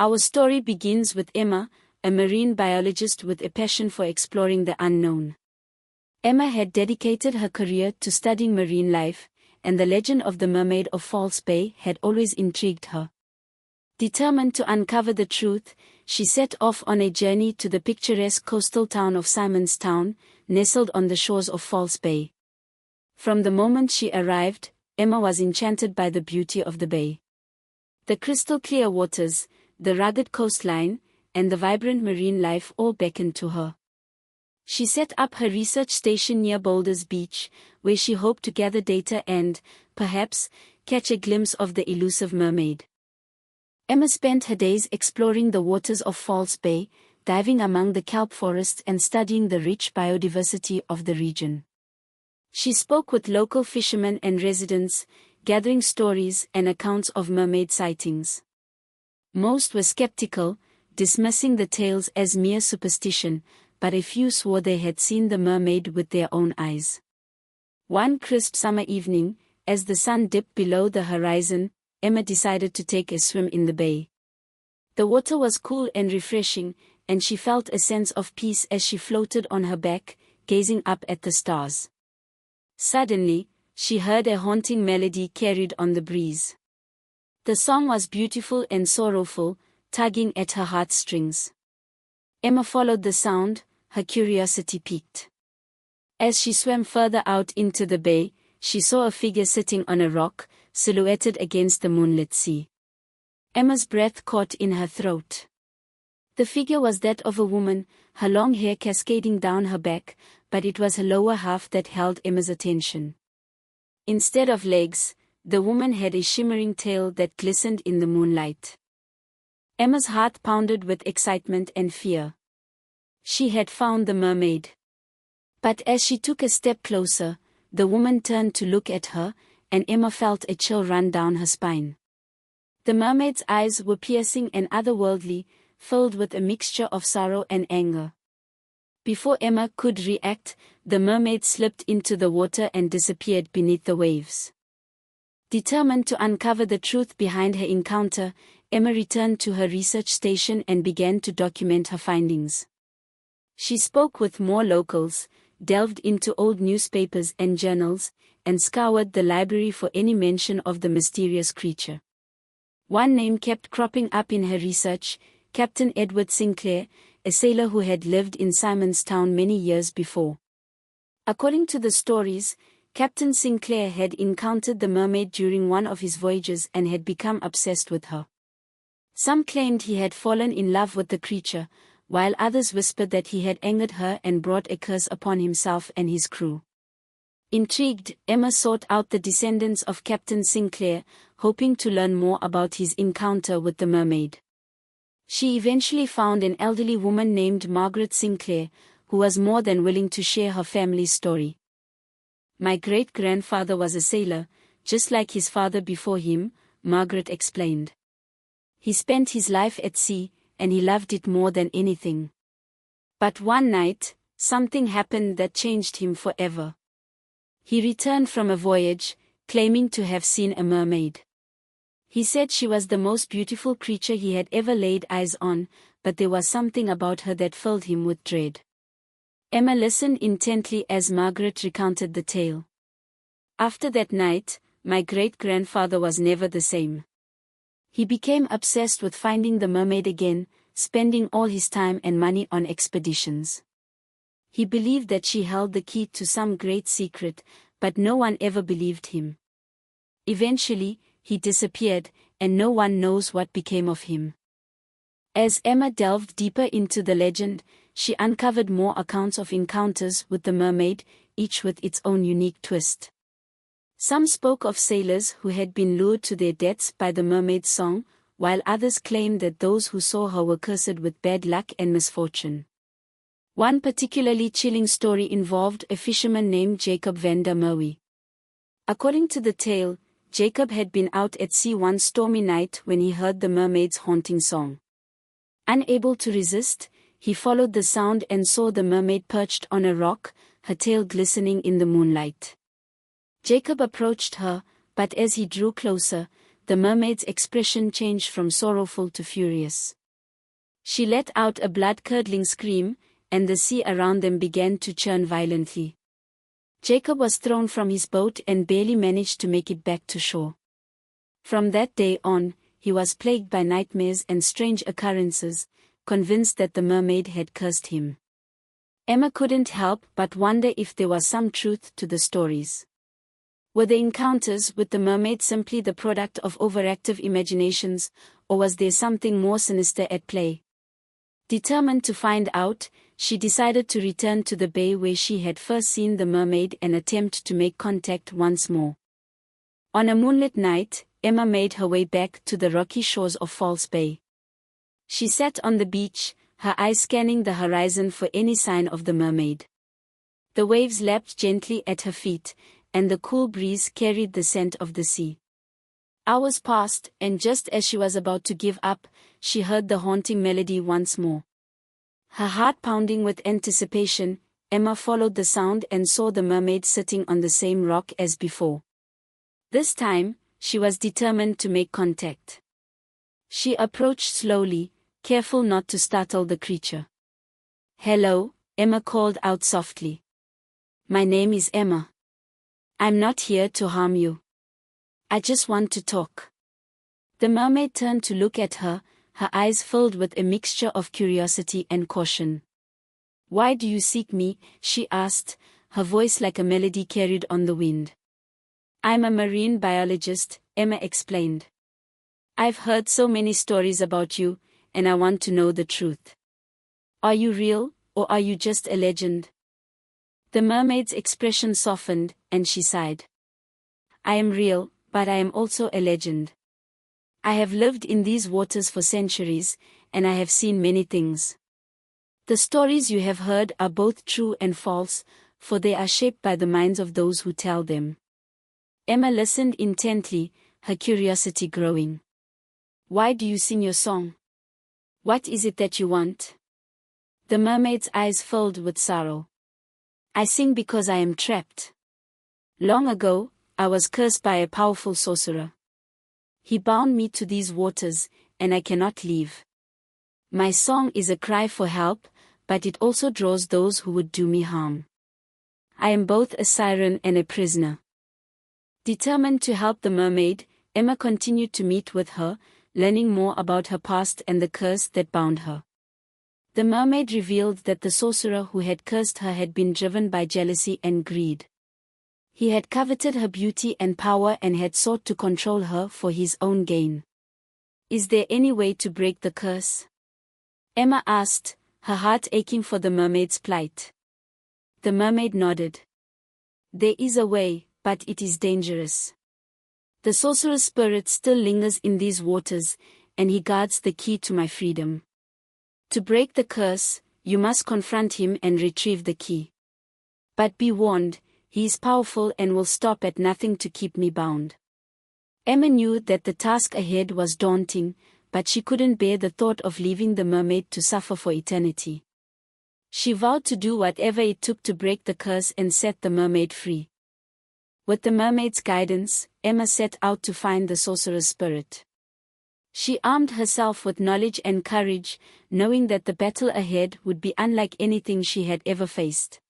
Our story begins with Emma, a marine biologist with a passion for exploring the unknown. Emma had dedicated her career to studying marine life, and the legend of the Mermaid of False Bay had always intrigued her. Determined to uncover the truth, she set off on a journey to the picturesque coastal town of Simonstown, nestled on the shores of False Bay. From the moment she arrived, Emma was enchanted by the beauty of the bay. The crystal-clear waters, the rugged coastline, and the vibrant marine life all beckoned to her. She set up her research station near Boulders Beach, where she hoped to gather data and, perhaps, catch a glimpse of the elusive mermaid. Emma spent her days exploring the waters of False Bay, diving among the kelp forests and studying the rich biodiversity of the region. She spoke with local fishermen and residents, gathering stories and accounts of mermaid sightings. Most were skeptical, dismissing the tales as mere superstition, but a few swore they had seen the mermaid with their own eyes. One crisp summer evening, as the sun dipped below the horizon, Emma decided to take a swim in the bay. The water was cool and refreshing, and she felt a sense of peace as she floated on her back, gazing up at the stars. Suddenly, she heard a haunting melody carried on the breeze. The song was beautiful and sorrowful, tugging at her heartstrings. Emma followed the sound, her curiosity piqued. As she swam further out into the bay, she saw a figure sitting on a rock, silhouetted against the moonlit sea. Emma's breath caught in her throat. The figure was that of a woman, her long hair cascading down her back, but it was her lower half that held Emma's attention. Instead of legs, the woman had a shimmering tail that glistened in the moonlight. Emma's heart pounded with excitement and fear. She had found the mermaid. But as she took a step closer, the woman turned to look at her, and Emma felt a chill run down her spine. The mermaid's eyes were piercing and otherworldly, filled with a mixture of sorrow and anger. Before Emma could react, the mermaid slipped into the water and disappeared beneath the waves. Determined to uncover the truth behind her encounter, Emma returned to her research station and began to document her findings. She spoke with more locals, delved into old newspapers and journals, and scoured the library for any mention of the mysterious creature. One name kept cropping up in her research: Captain Edward Sinclair, a sailor who had lived in Simonstown many years before. According to the stories, Captain Sinclair had encountered the mermaid during one of his voyages and had become obsessed with her. Some claimed he had fallen in love with the creature, while others whispered that he had angered her and brought a curse upon himself and his crew. Intrigued, Emma sought out the descendants of Captain Sinclair, hoping to learn more about his encounter with the mermaid. She eventually found an elderly woman named Margaret Sinclair, who was more than willing to share her family's story. "My great-grandfather was a sailor, just like his father before him," Margaret explained. "He spent his life at sea, and he loved it more than anything. But one night, something happened that changed him forever. He returned from a voyage, claiming to have seen a mermaid. He said she was the most beautiful creature he had ever laid eyes on, but there was something about her that filled him with dread." Emma listened intently as Margaret recounted the tale. "After that night, my great-grandfather was never the same. He became obsessed with finding the mermaid again, spending all his time and money on expeditions. He believed that she held the key to some great secret, but no one ever believed him. Eventually, he disappeared, and no one knows what became of him." As Emma delved deeper into the legend, she uncovered more accounts of encounters with the mermaid, each with its own unique twist. Some spoke of sailors who had been lured to their deaths by the mermaid's song, while others claimed that those who saw her were cursed with bad luck and misfortune. One particularly chilling story involved a fisherman named Jacob van der Merwe. According to the tale, Jacob had been out at sea one stormy night when he heard the mermaid's haunting song. Unable to resist, he followed the sound and saw the mermaid perched on a rock, her tail glistening in the moonlight. Jacob approached her, but as he drew closer, the mermaid's expression changed from sorrowful to furious. She let out a blood-curdling scream, and the sea around them began to churn violently. Jacob was thrown from his boat and barely managed to make it back to shore. From that day on, he was plagued by nightmares and strange occurrences, convinced that the mermaid had cursed him. Emma couldn't help but wonder if there was some truth to the stories. Were the encounters with the mermaid simply the product of overactive imaginations, or was there something more sinister at play? Determined to find out, she decided to return to the bay where she had first seen the mermaid and attempt to make contact once more. On a moonlit night, Emma made her way back to the rocky shores of False Bay. She sat on the beach, her eyes scanning the horizon for any sign of the mermaid. The waves lapped gently at her feet, and the cool breeze carried the scent of the sea. Hours passed, and just as she was about to give up, she heard the haunting melody once more. Her heart pounding with anticipation, Emma followed the sound and saw the mermaid sitting on the same rock as before. This time, she was determined to make contact. She approached slowly, careful not to startle the creature. "Hello," Emma called out softly. "My name is Emma. I'm not here to harm you. I just want to talk." The mermaid turned to look at her, her eyes filled with a mixture of curiosity and caution. "Why do you seek me?" she asked, her voice like a melody carried on the wind. "I'm a marine biologist," Emma explained. "I've heard so many stories about you, and I want to know the truth. Are you real, or are you just a legend?" The mermaid's expression softened, and she sighed. "I am real, but I am also a legend. I have lived in these waters for centuries, and I have seen many things. The stories you have heard are both true and false, for they are shaped by the minds of those who tell them." Emma listened intently, her curiosity growing. "Why do you sing your song? What is it that you want?" The mermaid's eyes filled with sorrow. "I sing because I am trapped. Long ago, I was cursed by a powerful sorcerer. He bound me to these waters, and I cannot leave. My song is a cry for help, but it also draws those who would do me harm. I am both a siren and a prisoner." Determined to help the mermaid, Emma continued to meet with her, learning more about her past and the curse that bound her. The mermaid revealed that the sorcerer who had cursed her had been driven by jealousy and greed. He had coveted her beauty and power and had sought to control her for his own gain. "Is there any way to break the curse?" Emma asked, her heart aching for the mermaid's plight. The mermaid nodded. "There is a way, but it is dangerous. The sorcerer's spirit still lingers in these waters, and he guards the key to my freedom. To break the curse, you must confront him and retrieve the key. But be warned, he is powerful and will stop at nothing to keep me bound." Emma knew that the task ahead was daunting, but she couldn't bear the thought of leaving the mermaid to suffer for eternity. She vowed to do whatever it took to break the curse and set the mermaid free. With the mermaid's guidance, Emma set out to find the sorcerer's spirit. She armed herself with knowledge and courage, knowing that the battle ahead would be unlike anything she had ever faced.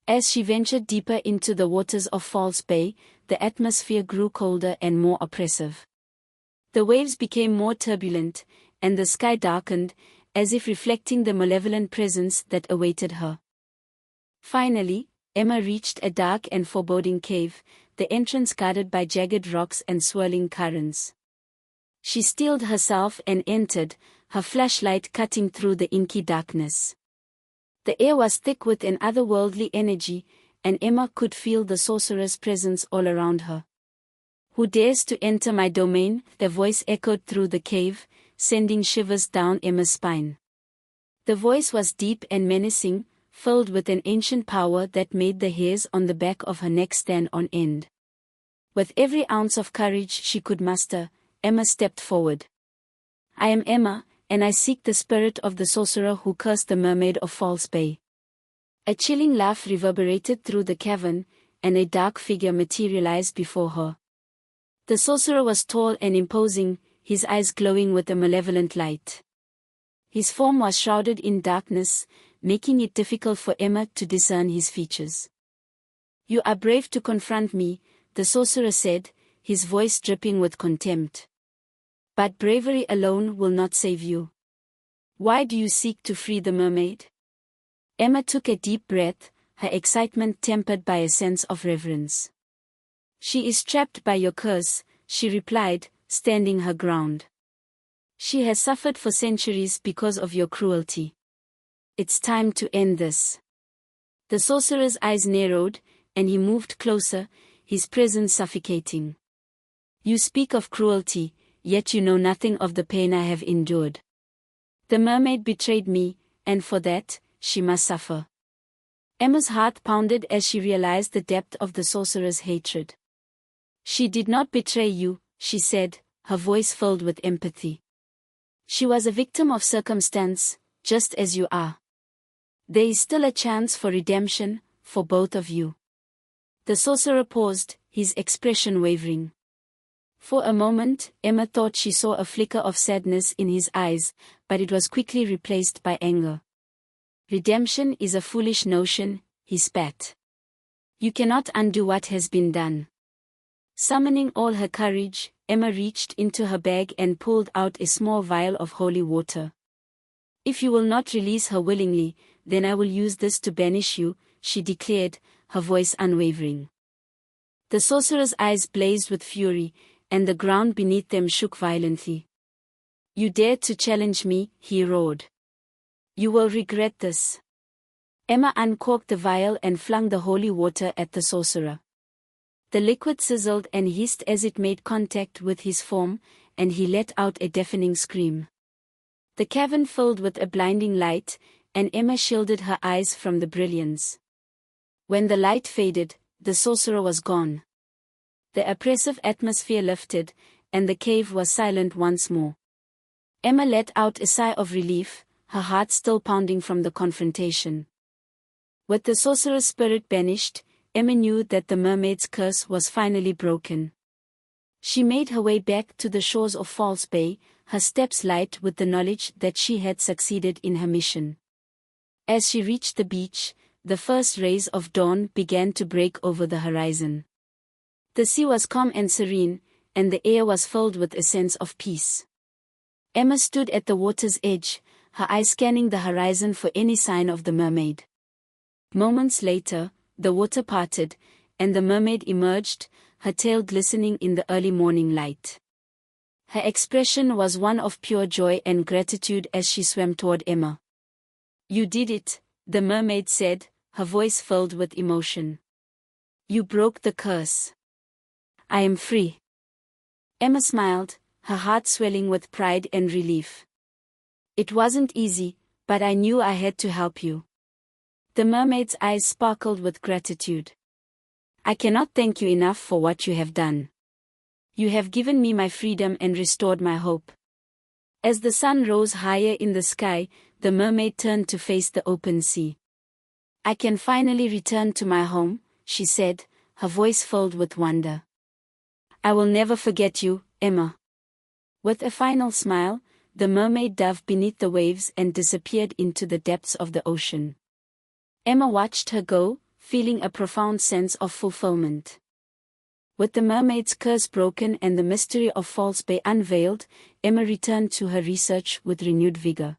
As she ventured deeper into the waters of False Bay, the atmosphere grew colder and more oppressive. The waves became more turbulent, and the sky darkened, as if reflecting the malevolent presence that awaited her. Finally, Emma reached a dark and foreboding cave, the entrance guarded by jagged rocks and swirling currents. She steeled herself and entered, her flashlight cutting through the inky darkness. The air was thick with an otherworldly energy, and Emma could feel the sorcerer's presence all around her. "Who dares to enter my domain?" the voice echoed through the cave, sending shivers down Emma's spine. The voice was deep and menacing, filled with an ancient power that made the hairs on the back of her neck stand on end. With every ounce of courage she could muster, Emma stepped forward. "I am Emma, and I seek the spirit of the sorcerer who cursed the mermaid of False Bay." A chilling laugh reverberated through the cavern, and a dark figure materialized before her. The sorcerer was tall and imposing, his eyes glowing with a malevolent light. His form was shrouded in darkness, making it difficult for Emma to discern his features. "You are brave to confront me," the sorcerer said, his voice dripping with contempt. "But bravery alone will not save you. Why do you seek to free the mermaid?" Emma took a deep breath, her excitement tempered by a sense of reverence. "She is trapped by your curse," she replied, standing her ground. "She has suffered for centuries because of your cruelty. It's time to end this." The sorcerer's eyes narrowed, and he moved closer, his presence suffocating. "You speak of cruelty, yet you know nothing of the pain I have endured. The mermaid betrayed me, and for that, she must suffer." Emma's heart pounded as she realized the depth of the sorcerer's hatred. "She did not betray you," she said, her voice filled with empathy. "She was a victim of circumstance, just as you are. There is still a chance for redemption, for both of you." The sorcerer paused, his expression wavering. For a moment, Emma thought she saw a flicker of sadness in his eyes, but it was quickly replaced by anger. "Redemption is a foolish notion," he spat. "You cannot undo what has been done." Summoning all her courage, Emma reached into her bag and pulled out a small vial of holy water. "If you will not release her willingly, then I will use this to banish you," she declared, her voice unwavering. The sorcerer's eyes blazed with fury, and the ground beneath them shook violently. "You dare to challenge me," he roared. "You will regret this." Emma uncorked the vial and flung the holy water at the sorcerer. The liquid sizzled and hissed as it made contact with his form, and he let out a deafening scream. The cavern filled with a blinding light, and Emma shielded her eyes from the brilliance. When the light faded, the sorcerer was gone. The oppressive atmosphere lifted, and the cave was silent once more. Emma let out a sigh of relief, her heart still pounding from the confrontation. With the sorcerer's spirit banished, Emma knew that the mermaid's curse was finally broken. She made her way back to the shores of False Bay, her steps light with the knowledge that she had succeeded in her mission. As she reached the beach, the first rays of dawn began to break over the horizon. The sea was calm and serene, and the air was filled with a sense of peace. Emma stood at the water's edge, her eyes scanning the horizon for any sign of the mermaid. Moments later, the water parted, and the mermaid emerged, her tail glistening in the early morning light. Her expression was one of pure joy and gratitude as she swam toward Emma. "You did it," the mermaid said, her voice filled with emotion. "You broke the curse. I am free." Emma smiled, her heart swelling with pride and relief. "It wasn't easy, but I knew I had to help you." The mermaid's eyes sparkled with gratitude. "I cannot thank you enough for what you have done. You have given me my freedom and restored my hope." As the sun rose higher in the sky, the mermaid turned to face the open sea. "I can finally return to my home," she said, her voice filled with wonder. "I will never forget you, Emma." With a final smile, the mermaid dove beneath the waves and disappeared into the depths of the ocean. Emma watched her go, feeling a profound sense of fulfillment. With the mermaid's curse broken and the mystery of False Bay unveiled, Emma returned to her research with renewed vigor.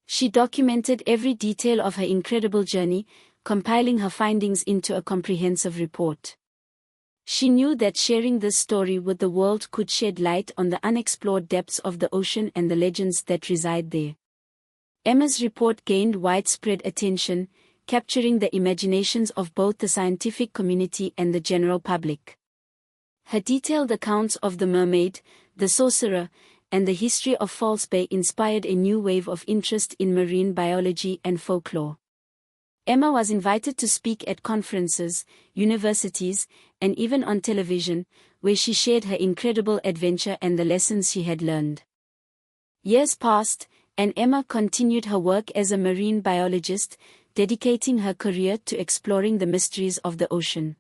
She documented every detail of her incredible journey, compiling her findings into a comprehensive report. She knew that sharing this story with the world could shed light on the unexplored depths of the ocean and the legends that reside there. Emma's report gained widespread attention, capturing the imaginations of both the scientific community and the general public. Her detailed accounts of the mermaid, the sorcerer, and the history of False Bay inspired a new wave of interest in marine biology and folklore. Emma was invited to speak at conferences, universities, and even on television, where she shared her incredible adventure and the lessons she had learned. Years passed, and Emma continued her work as a marine biologist, dedicating her career to exploring the mysteries of the ocean.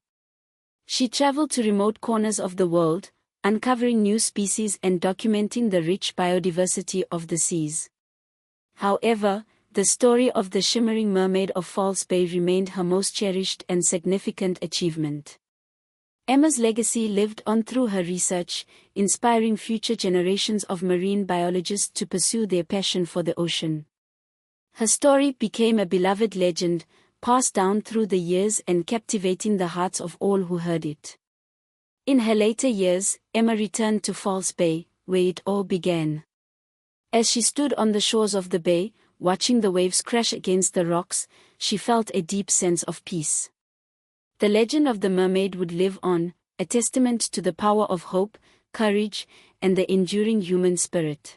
She traveled to remote corners of the world, uncovering new species and documenting the rich biodiversity of the seas. However, the story of the Shimmering Mermaid of False Bay remained her most cherished and significant achievement. Emma's legacy lived on through her research, inspiring future generations of marine biologists to pursue their passion for the ocean. Her story became a beloved legend, passed down through the years and captivating the hearts of all who heard it. In her later years, Emma returned to False Bay, where it all began. As she stood on the shores of the bay, watching the waves crash against the rocks, she felt a deep sense of peace. The legend of the mermaid would live on, a testament to the power of hope, courage, and the enduring human spirit.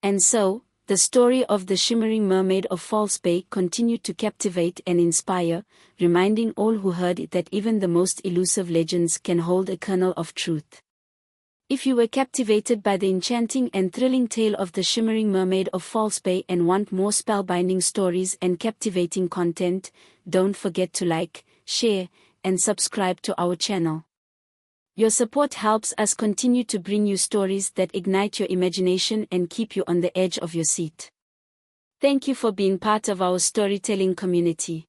And so, the story of the Shimmering Mermaid of False Bay continued to captivate and inspire, reminding all who heard it that even the most elusive legends can hold a kernel of truth. If you were captivated by the enchanting and thrilling tale of the Shimmering Mermaid of False Bay and want more spellbinding stories and captivating content, don't forget to like, share, and subscribe to our channel. Your support helps us continue to bring you stories that ignite your imagination and keep you on the edge of your seat. Thank you for being part of our storytelling community.